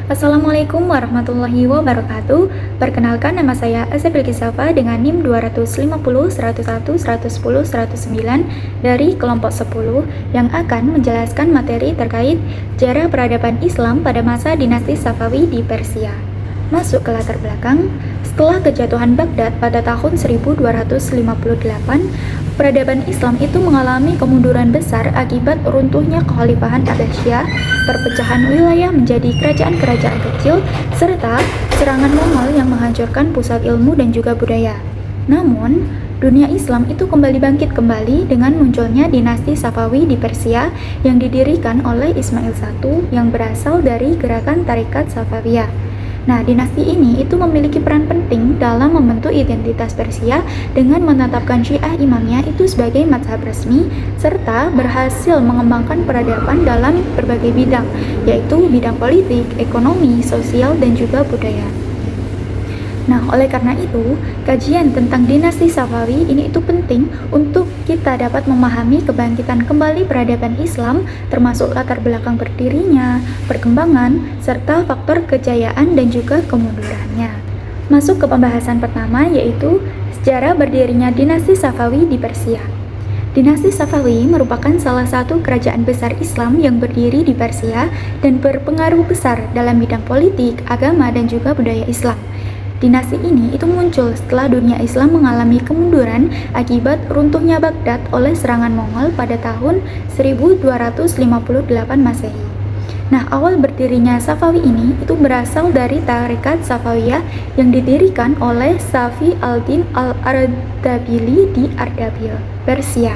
Assalamualaikum warahmatullahi wabarakatuh. Perkenalkan, nama saya Asep Safa dengan NIM 250 101 110 109 dari kelompok 10 yang akan menjelaskan materi terkait sejarah peradaban Islam pada masa dinasti Safawi di Persia. Masuk ke latar belakang, setelah kejatuhan Baghdad pada tahun 1258, peradaban Islam itu mengalami kemunduran besar akibat runtuhnya kekhalifahan Abbasiyah, perpecahan wilayah menjadi kerajaan-kerajaan kecil, serta serangan Mongol yang menghancurkan pusat ilmu dan juga budaya. Namun, dunia Islam itu bangkit kembali dengan munculnya dinasti Safawi di Persia yang didirikan oleh Ismail I yang berasal dari gerakan Tarekat Safawiyah. Nah, dinasti ini itu memiliki peran penting dalam membentuk identitas Persia dengan menetapkan Syiah Imamiyah itu sebagai mazhab resmi, serta berhasil mengembangkan peradaban dalam berbagai bidang, yaitu bidang politik, ekonomi, sosial, dan juga budaya. Nah, oleh karena itu, kajian tentang dinasti Safawi ini itu penting untuk kita dapat memahami kebangkitan kembali peradaban Islam, termasuk latar belakang berdirinya, perkembangan, serta faktor kejayaan dan juga kemundurannya. Masuk ke pembahasan pertama, yaitu sejarah berdirinya dinasti Safawi di Persia. Dinasti Safawi merupakan salah satu kerajaan besar Islam yang berdiri di Persia dan berpengaruh besar dalam bidang politik, agama, dan juga budaya Islam. Dinasti ini itu muncul setelah dunia Islam mengalami kemunduran akibat runtuhnya Baghdad oleh serangan Mongol pada tahun 1258 Masehi. Nah, awal berdirinya Safawi ini itu berasal dari Tarekat Safawiyah yang didirikan oleh Safi al-Din al-Ardabili di Ardabil, Persia.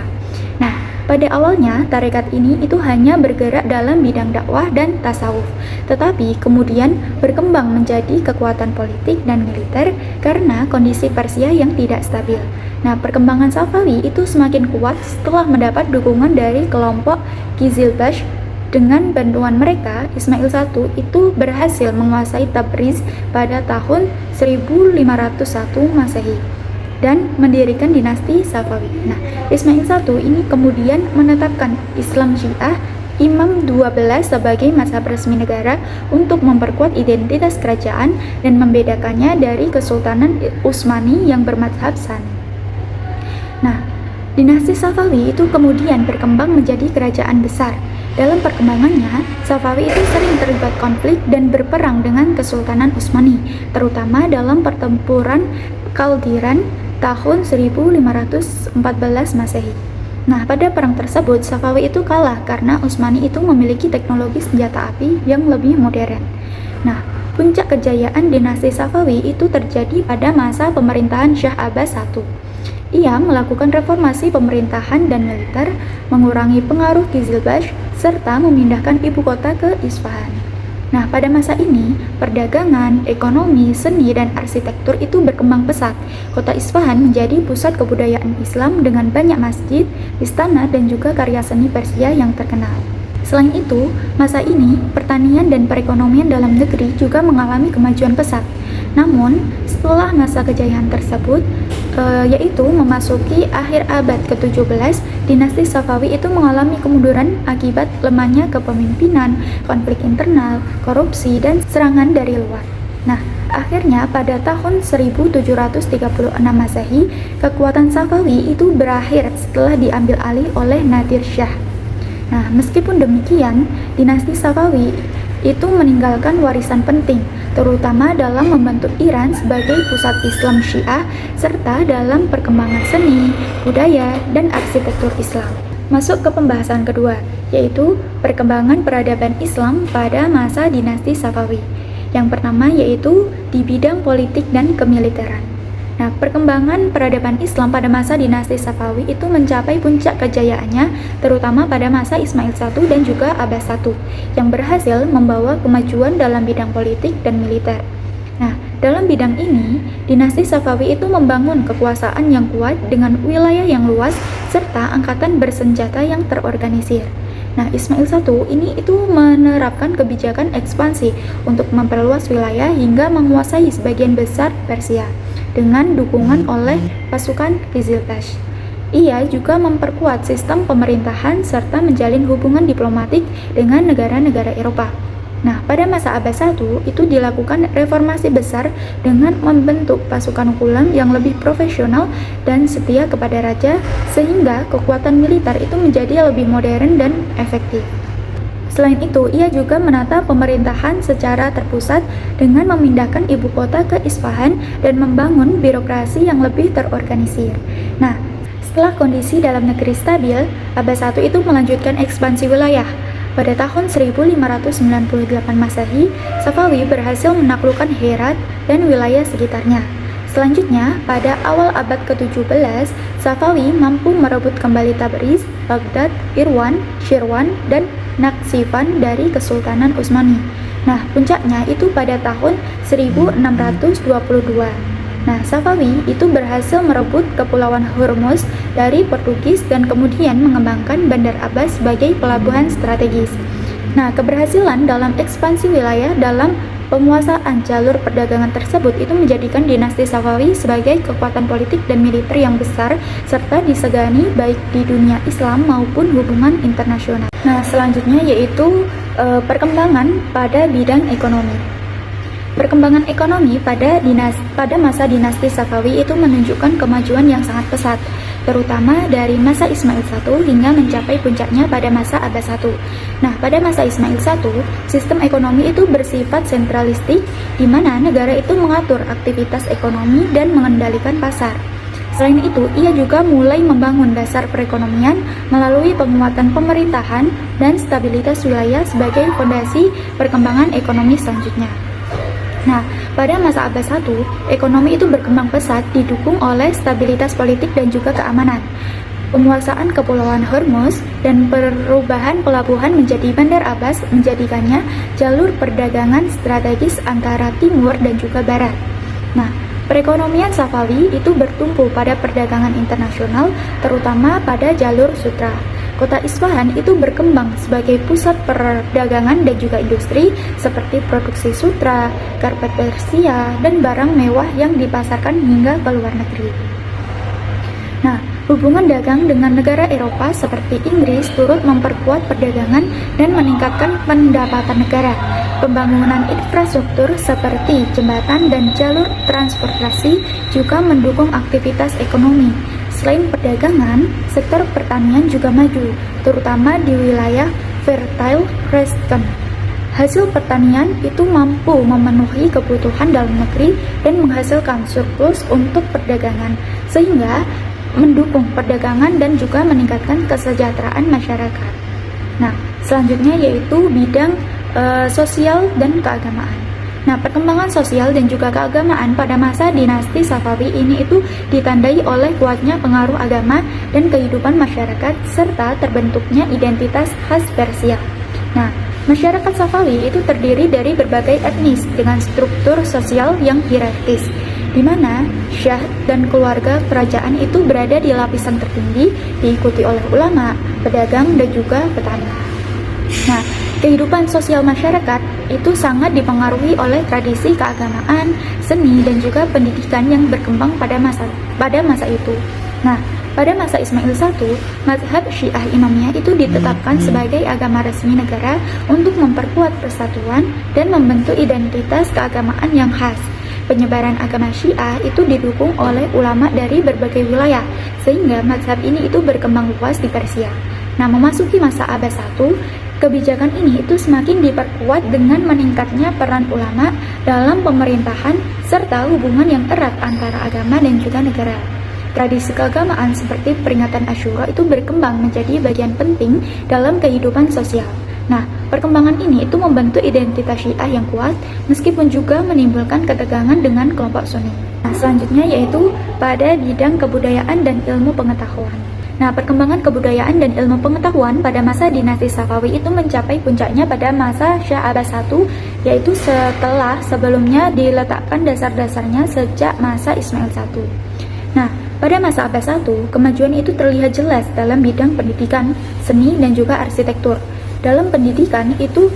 Nah, pada awalnya, tarekat ini itu hanya bergerak dalam bidang dakwah dan tasawuf, tetapi kemudian berkembang menjadi kekuatan politik dan militer karena kondisi Persia yang tidak stabil. Nah, perkembangan Safawi itu semakin kuat setelah mendapat dukungan dari kelompok Qizilbash. Dengan bantuan mereka, Ismail I itu berhasil menguasai Tabriz pada tahun 1501 Masehi dan mendirikan dinasti Safawi. Nah, Ismail I ini kemudian menetapkan Islam Syiah Imam 12 sebagai mazhab resmi negara untuk memperkuat identitas kerajaan dan membedakannya dari Kesultanan Utsmani yang bermazhab Sani. Nah, dinasti Safawi itu kemudian berkembang menjadi kerajaan besar. Dalam perkembangannya, Safawi itu sering terlibat konflik dan berperang dengan Kesultanan Utsmani, terutama dalam pertempuran Kaldiran tahun 1514 Masehi. Nah, pada perang tersebut, Safawi itu kalah karena Utsmani itu memiliki teknologi senjata api yang lebih modern. Nah, puncak kejayaan dinasti Safawi itu terjadi pada masa pemerintahan Syah Abbas I. Ia melakukan reformasi pemerintahan dan militer, mengurangi pengaruh Qizilbash, serta memindahkan ibu kota ke Isfahan. Nah, pada masa ini, perdagangan, ekonomi, seni, dan arsitektur itu berkembang pesat. Kota Isfahan menjadi pusat kebudayaan Islam dengan banyak masjid, istana, dan juga karya seni Persia yang terkenal. Selain itu, masa ini, pertanian dan perekonomian dalam negeri juga mengalami kemajuan pesat. Namun, setelah masa kejayaan tersebut, yaitu memasuki akhir abad ke-17, dinasti Safawi itu mengalami kemunduran akibat lemahnya kepemimpinan, konflik internal, korupsi, dan serangan dari luar. Nah, akhirnya pada tahun 1736 Masehi, kekuatan Safawi itu berakhir setelah diambil alih oleh Nadir Shah. Nah, meskipun demikian, dinasti Safawi itu meninggalkan warisan penting, terutama dalam membentuk Iran sebagai pusat Islam Syiah, serta dalam perkembangan seni, budaya, dan arsitektur Islam. Masuk ke pembahasan kedua, yaitu perkembangan peradaban Islam pada masa dinasti Safawi. Yang pertama yaitu di bidang politik dan kemiliteran. Nah, perkembangan peradaban Islam pada masa dinasti Safawi itu mencapai puncak kejayaannya, terutama pada masa Ismail I dan juga Abbas I, yang berhasil membawa kemajuan dalam bidang politik dan militer. Nah, dalam bidang ini, dinasti Safawi itu membangun kekuasaan yang kuat dengan wilayah yang luas, serta angkatan bersenjata yang terorganisir. Nah, Ismail I ini itu menerapkan kebijakan ekspansi untuk memperluas wilayah hingga menguasai sebagian besar Persia dengan dukungan oleh pasukan Qizilbash. Ia juga memperkuat sistem pemerintahan serta menjalin hubungan diplomatik dengan negara-negara Eropa. Nah, pada masa Abbas I itu dilakukan reformasi besar dengan membentuk pasukan Ghulam yang lebih profesional dan setia kepada raja, sehingga kekuatan militer itu menjadi lebih modern dan efektif. Selain itu, ia juga menata pemerintahan secara terpusat dengan memindahkan ibu kota ke Isfahan dan membangun birokrasi yang lebih terorganisir. Nah, setelah kondisi dalam negeri stabil, Abbas I itu melanjutkan ekspansi wilayah. Pada tahun 1598 Masehi, Safawi berhasil menaklukkan Herat dan wilayah sekitarnya. Selanjutnya, pada awal abad ke-17, Safawi mampu merebut kembali Tabriz, Baghdad, Irwan, Shirwan, dan Nakshivan dari Kesultanan Utsmani. Nah, puncaknya itu pada tahun 1622. Nah, Safawi itu berhasil merebut Kepulauan Hormuz dari Portugis dan kemudian mengembangkan Bandar Abbas sebagai pelabuhan strategis. Nah, keberhasilan dalam ekspansi wilayah dalam penguasaan jalur perdagangan tersebut itu menjadikan dinasti Safawi sebagai kekuatan politik dan militer yang besar serta disegani baik di dunia Islam maupun hubungan internasional. Nah, selanjutnya yaitu perkembangan pada bidang ekonomi. Perkembangan ekonomi pada masa dinasti Safawi itu menunjukkan kemajuan yang sangat pesat, terutama dari masa Ismail I hingga mencapai puncaknya pada masa Abbas I. Nah, pada masa Ismail I, sistem ekonomi itu bersifat sentralistik, di mana negara itu mengatur aktivitas ekonomi dan mengendalikan pasar. Selain itu, ia juga mulai membangun dasar perekonomian melalui penguatan pemerintahan dan stabilitas wilayah sebagai fondasi perkembangan ekonomi selanjutnya. Nah, pada masa Abbas I, ekonomi itu berkembang pesat didukung oleh stabilitas politik dan juga keamanan. Penguasaan Kepulauan Hormuz dan perubahan pelabuhan menjadi Bandar Abbas menjadikannya jalur perdagangan strategis antara timur dan juga barat. Nah, perekonomian Safawi itu bertumpu pada perdagangan internasional, terutama pada jalur sutra. Kota Isfahan itu berkembang sebagai pusat perdagangan dan juga industri seperti produksi sutra, karpet Persia, dan barang mewah yang dipasarkan hingga ke luar negeri. Nah, hubungan dagang dengan negara Eropa seperti Inggris turut memperkuat perdagangan dan meningkatkan pendapatan negara. Pembangunan infrastruktur seperti jembatan dan jalur transportasi juga mendukung aktivitas ekonomi. Selain perdagangan, sektor pertanian juga maju, terutama di wilayah Fertile Crescent. Hasil pertanian itu mampu memenuhi kebutuhan dalam negeri dan menghasilkan surplus untuk perdagangan, sehingga mendukung perdagangan dan juga meningkatkan kesejahteraan masyarakat. Nah, selanjutnya yaitu bidang sosial dan keagamaan. Nah, perkembangan sosial dan juga keagamaan pada masa dinasti Safawi ini itu ditandai oleh kuatnya pengaruh agama dan kehidupan masyarakat serta terbentuknya identitas khas Persia. Nah, masyarakat Safawi itu terdiri dari berbagai etnis dengan struktur sosial yang hierarkis, di mana syah dan keluarga kerajaan itu berada di lapisan tertinggi, diikuti oleh ulama, pedagang, dan juga petani. Nah, kehidupan sosial masyarakat itu sangat dipengaruhi oleh tradisi keagamaan, seni, dan juga pendidikan yang berkembang pada masa itu. Nah, pada masa Ismail I, mazhab Syiah Imamiyah itu ditetapkan sebagai agama resmi negara untuk memperkuat persatuan dan membentuk identitas keagamaan yang khas. Penyebaran agama Syiah itu didukung oleh ulama dari berbagai wilayah, sehingga mazhab ini itu berkembang luas di Persia. Nah, memasuki masa Abbas I, kebijakan ini itu semakin diperkuat dengan meningkatnya peran ulama dalam pemerintahan serta hubungan yang erat antara agama dan juga negara. Tradisi keagamaan seperti peringatan Asyura itu berkembang menjadi bagian penting dalam kehidupan sosial. Nah, perkembangan ini itu membentuk identitas Syiah yang kuat meskipun juga menimbulkan ketegangan dengan kelompok Sunni. Nah, selanjutnya yaitu pada bidang kebudayaan dan ilmu pengetahuan. Nah, perkembangan kebudayaan dan ilmu pengetahuan pada masa dinasti Safawi itu mencapai puncaknya pada masa Shah Abbas I, yaitu sebelumnya diletakkan dasar-dasarnya sejak masa Ismail I. Nah, pada masa Abbas I, kemajuan itu terlihat jelas dalam bidang pendidikan, seni, dan juga arsitektur. Dalam pendidikan itu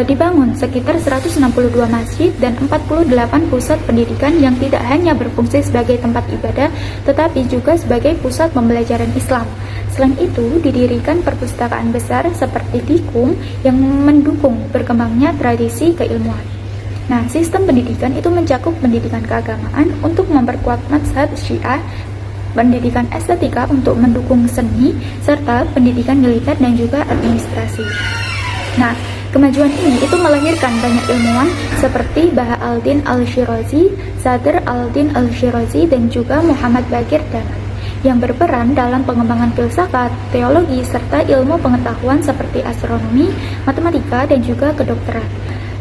dibangun sekitar 162 masjid dan 48 pusat pendidikan yang tidak hanya berfungsi sebagai tempat ibadah, tetapi juga sebagai pusat pembelajaran Islam. Selain itu, didirikan perpustakaan besar seperti Dikum yang mendukung berkembangnya tradisi keilmuan. Nah, sistem pendidikan itu mencakup pendidikan keagamaan untuk memperkuat mazhab Syiah, pendidikan estetika untuk mendukung seni, serta pendidikan militer dan juga administrasi. Nah, kemajuan ini itu melahirkan banyak ilmuwan seperti Baha al-Din al-Shirazi, Sadr al-Din al-Shirazi, dan juga Muhammad Baqir Damat yang berperan dalam pengembangan filsafat, teologi, serta ilmu pengetahuan seperti astronomi, matematika, dan juga kedokteran.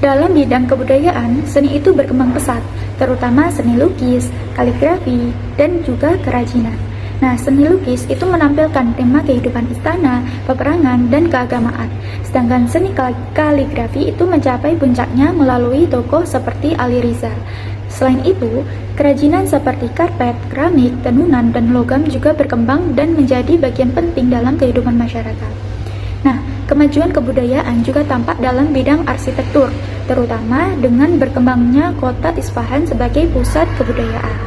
Dalam bidang kebudayaan, seni itu berkembang pesat, terutama seni lukis, kaligrafi, dan juga kerajinan. Nah, seni lukis itu menampilkan tema kehidupan istana, peperangan, dan keagamaan. Sedangkan seni kaligrafi itu mencapai puncaknya melalui tokoh seperti Ali Rizal. Selain itu, kerajinan seperti karpet, keramik, tenunan, dan logam juga berkembang dan menjadi bagian penting dalam kehidupan masyarakat. Nah, kemajuan kebudayaan juga tampak dalam bidang arsitektur, terutama dengan berkembangnya kota Isfahan sebagai pusat kebudayaan.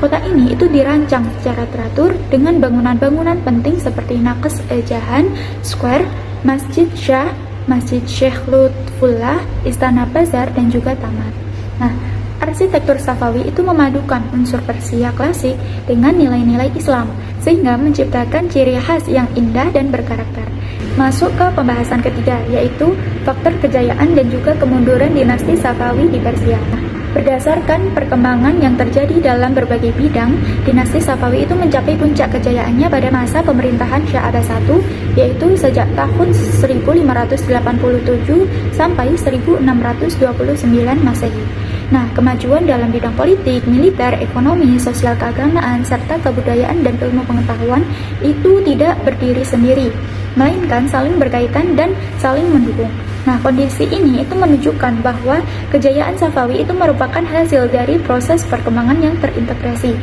Kota ini itu dirancang secara teratur dengan bangunan-bangunan penting seperti Naqsh Jahan Square, Masjid Shah, Masjid Sheikh Lutfullah, Istana Bazar, dan juga taman. Nah, arsitektur Safawi itu memadukan unsur Persia klasik dengan nilai-nilai Islam, sehingga menciptakan ciri khas yang indah dan berkarakter. Masuk ke pembahasan ketiga, yaitu faktor kejayaan dan juga kemunduran dinasti Safawi di Persia. Berdasarkan perkembangan yang terjadi dalam berbagai bidang, dinasti Safawi itu mencapai puncak kejayaannya pada masa pemerintahan Syah Abbas I, yaitu sejak tahun 1587 sampai 1629 Masehi. Nah, kemajuan dalam bidang politik, militer, ekonomi, sosial keagamaan, serta kebudayaan dan ilmu pengetahuan itu tidak berdiri sendiri, melainkan saling berkaitan dan saling mendukung. Nah, kondisi ini itu menunjukkan bahwa kejayaan Safawi itu merupakan hasil dari proses perkembangan yang terintegrasi.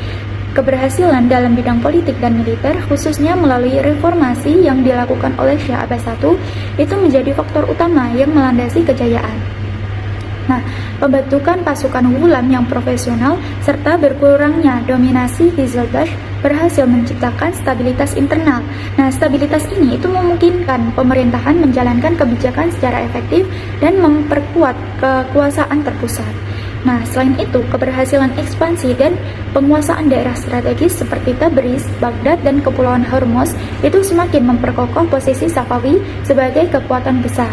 Keberhasilan dalam bidang politik dan militer, khususnya melalui reformasi yang dilakukan oleh Syah Abbas I, itu menjadi faktor utama yang melandasi kejayaan. Nah, pembentukan pasukan Ghulam yang profesional serta berkurangnya dominasi Qizilbash berhasil menciptakan stabilitas internal. Nah, stabilitas ini itu memungkinkan pemerintahan menjalankan kebijakan secara efektif dan memperkuat kekuasaan terpusat. Nah, selain itu, keberhasilan ekspansi dan penguasaan daerah strategis seperti Tabriz, Baghdad, dan Kepulauan Hormuz itu semakin memperkokoh posisi Safawi sebagai kekuatan besar.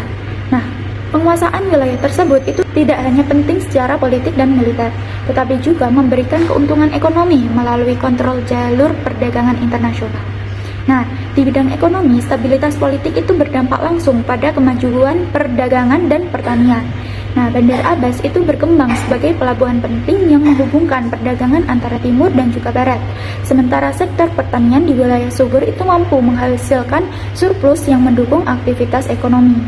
Nah, penguasaan wilayah tersebut itu tidak hanya penting secara politik dan militer, tetapi juga memberikan keuntungan ekonomi melalui kontrol jalur perdagangan internasional. Nah, di bidang ekonomi, stabilitas politik itu berdampak langsung pada kemajuan perdagangan dan pertanian. Nah, Bandar Abbas itu berkembang sebagai pelabuhan penting yang menghubungkan perdagangan antara timur dan juga barat. Sementara sektor pertanian di wilayah subur itu mampu menghasilkan surplus yang mendukung aktivitas ekonomi.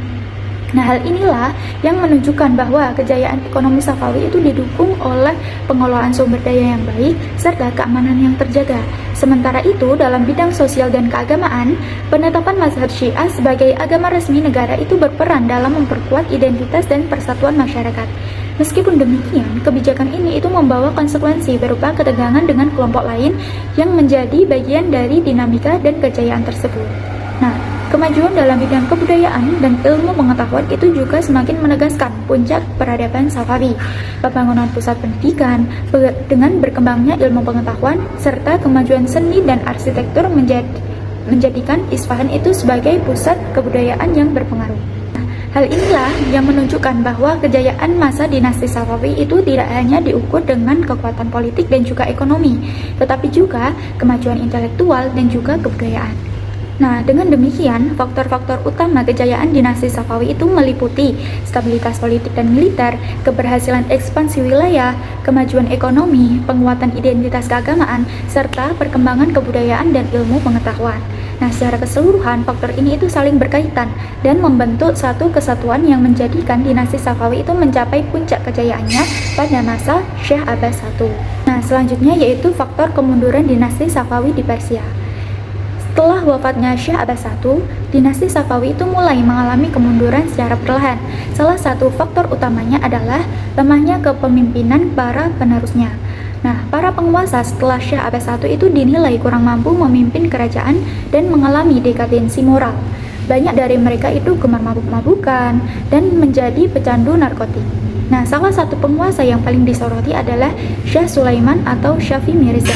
Nah, hal inilah yang menunjukkan bahwa kejayaan ekonomi Safawi itu didukung oleh pengelolaan sumber daya yang baik serta keamanan yang terjaga. Sementara itu, dalam bidang sosial dan keagamaan, penetapan mazhab Syiah sebagai agama resmi negara itu berperan dalam memperkuat identitas dan persatuan masyarakat. Meskipun demikian, kebijakan ini itu membawa konsekuensi berupa ketegangan dengan kelompok lain yang menjadi bagian dari dinamika dan kejayaan tersebut. Nah, kemajuan dalam bidang kebudayaan dan ilmu pengetahuan itu juga semakin menegaskan puncak peradaban Safawi. Pembangunan pusat pendidikan dengan berkembangnya ilmu pengetahuan serta kemajuan seni dan arsitektur menjadikan Isfahan itu sebagai pusat kebudayaan yang berpengaruh. Hal inilah yang menunjukkan bahwa kejayaan masa dinasti Safawi itu tidak hanya diukur dengan kekuatan politik dan juga ekonomi, tetapi juga kemajuan intelektual dan juga kebudayaan. Nah, dengan demikian, faktor-faktor utama kejayaan dinasti Safawi itu meliputi stabilitas politik dan militer, keberhasilan ekspansi wilayah, kemajuan ekonomi, penguatan identitas keagamaan, serta perkembangan kebudayaan dan ilmu pengetahuan. Nah, secara keseluruhan, faktor ini itu saling berkaitan dan membentuk satu kesatuan yang menjadikan dinasti Safawi itu mencapai puncak kejayaannya pada masa Syah Abbas I. Nah, selanjutnya yaitu faktor kemunduran dinasti Safawi di Persia. Setelah wafatnya Syekh Abbas I, dinasti Safawi itu mulai mengalami kemunduran secara perlahan. Salah satu faktor utamanya adalah lemahnya kepemimpinan para penerusnya. Nah, para penguasa setelah Syekh Abbas I itu dinilai kurang mampu memimpin kerajaan dan mengalami dekadensi moral. Banyak dari mereka itu gemar mabuk-mabukan dan menjadi pecandu narkotik. Nah, salah satu penguasa yang paling disoroti adalah Syekh Sulaiman atau Syafi'i Mirza.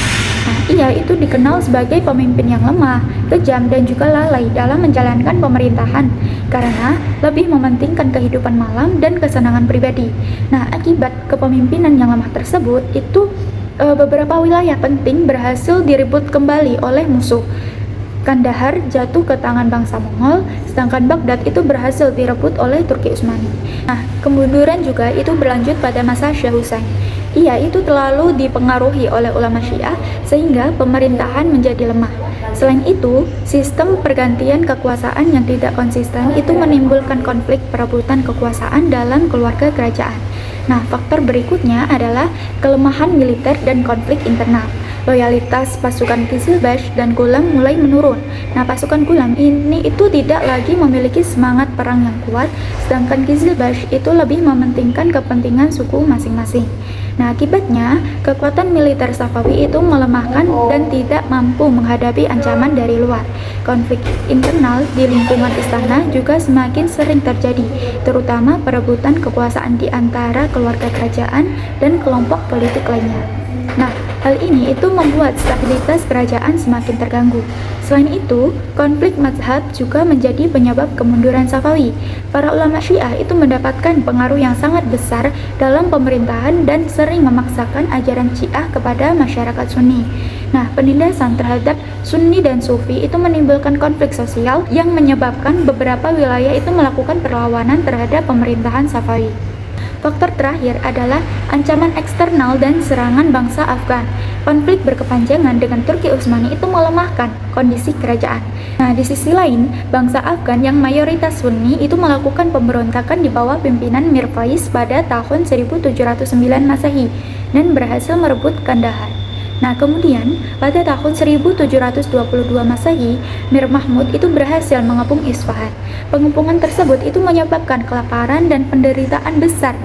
Nah, ia itu dikenal sebagai pemimpin yang lemah, kejam, dan juga lalai dalam menjalankan pemerintahan karena lebih mementingkan kehidupan malam dan kesenangan pribadi. Nah, akibat kepemimpinan yang lemah tersebut, itu beberapa wilayah penting berhasil direbut kembali oleh musuh. Kandahar jatuh ke tangan bangsa Mongol, sedangkan Baghdad itu berhasil direbut oleh Turki Utsmani. Nah, kemunduran juga itu berlanjut pada masa Syekh Husain. Ia itu terlalu dipengaruhi oleh ulama Syiah sehingga pemerintahan menjadi lemah. Selain itu, sistem pergantian kekuasaan yang tidak konsisten itu menimbulkan konflik perebutan kekuasaan dalam keluarga kerajaan. Nah, faktor berikutnya adalah kelemahan militer dan konflik internal. Loyalitas pasukan Qizilbash dan Ghulam mulai menurun. Nah, pasukan Ghulam ini itu tidak lagi memiliki semangat perang yang kuat, sedangkan Qizilbash itu lebih mementingkan kepentingan suku masing-masing. Nah, akibatnya kekuatan militer Safawi itu melemahkan dan tidak mampu menghadapi ancaman dari luar. Konflik internal di lingkungan istana juga semakin sering terjadi, terutama perebutan kekuasaan di antara keluarga kerajaan dan kelompok politik lainnya. Nah, hal ini itu membuat stabilitas kerajaan semakin terganggu. Selain itu, konflik mazhab juga menjadi penyebab kemunduran Safawi. Para ulama Syiah itu mendapatkan pengaruh yang sangat besar dalam pemerintahan dan sering memaksakan ajaran Syiah kepada masyarakat Sunni. Nah, penindasan terhadap Sunni dan Sufi itu menimbulkan konflik sosial yang menyebabkan beberapa wilayah itu melakukan perlawanan terhadap pemerintahan Safawi. Faktor terakhir adalah ancaman eksternal dan serangan bangsa Afgan. Konflik berkepanjangan dengan Turki Utsmani itu melemahkan kondisi kerajaan. Nah, di sisi lain, bangsa Afgan yang mayoritas Sunni itu melakukan pemberontakan di bawah pimpinan Mir Faiz pada tahun 1709 Masehi dan berhasil merebut Kandahar. Nah, kemudian pada tahun 1722 Masehi, Mir Mahmud itu berhasil mengepung Isfahan. Pengepungan tersebut itu menyebabkan kelaparan dan penderitaan besar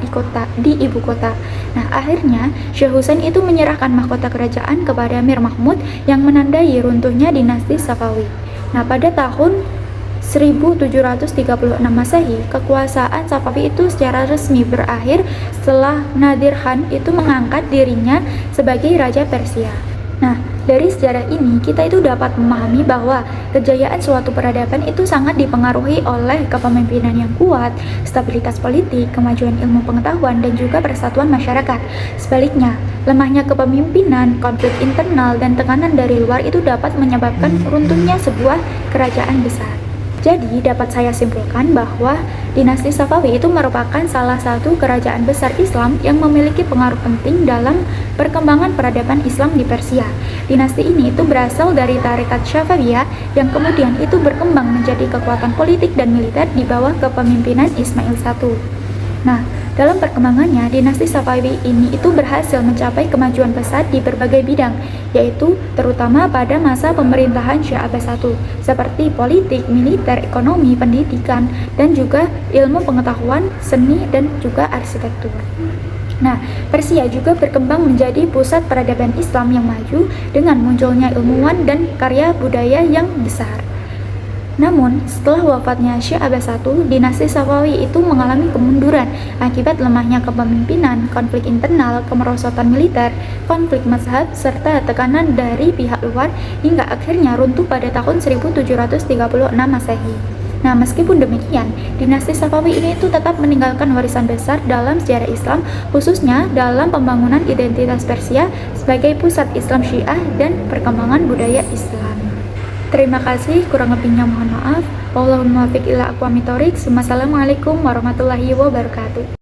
di ibu kota. Nah, akhirnya Syekh Husain itu menyerahkan mahkota kerajaan kepada Mir Mahmud yang menandai runtuhnya dinasti Safawi. Nah, pada tahun 1736 Masehi, kekuasaan Safawi itu secara resmi berakhir setelah Nadir Khan itu mengangkat dirinya sebagai Raja Persia. Nah, dari sejarah ini kita itu dapat memahami bahwa kejayaan suatu peradaban itu sangat dipengaruhi oleh kepemimpinan yang kuat, stabilitas politik, kemajuan ilmu pengetahuan, dan juga persatuan masyarakat. Sebaliknya, lemahnya kepemimpinan, konflik internal, dan tekanan dari luar itu dapat menyebabkan runtuhnya sebuah kerajaan besar. Jadi, dapat saya simpulkan bahwa dinasti Safawi itu merupakan salah satu kerajaan besar Islam yang memiliki pengaruh penting dalam perkembangan peradaban Islam di Persia. Dinasti ini itu berasal dari tarekat Syafawiyah yang kemudian itu berkembang menjadi kekuatan politik dan militer di bawah kepemimpinan Ismail I. Nah, dalam perkembangannya, dinasti Safawi ini itu berhasil mencapai kemajuan pesat di berbagai bidang, yaitu terutama pada masa pemerintahan Syekh Abbas I, seperti politik, militer, ekonomi, pendidikan, dan juga ilmu pengetahuan, seni, dan juga arsitektur. Nah, Persia juga berkembang menjadi pusat peradaban Islam yang maju dengan munculnya ilmuwan dan karya budaya yang besar. Namun, setelah wafatnya Syekh Abbas I, dinasti Safawi itu mengalami kemunduran akibat lemahnya kepemimpinan, konflik internal, kemerosotan militer, konflik mazhab, serta tekanan dari pihak luar hingga akhirnya runtuh pada tahun 1736 Masehi. Nah, meskipun demikian, dinasti Safawi ini itu tetap meninggalkan warisan besar dalam sejarah Islam, khususnya dalam pembangunan identitas Persia sebagai pusat Islam Syiah dan perkembangan budaya Islam. Terima kasih, kurang lebihnya mohon maaf. Wallahul muwaffiq ila aqwamit thoriq. Wassalamualaikum warahmatullahi wabarakatuh.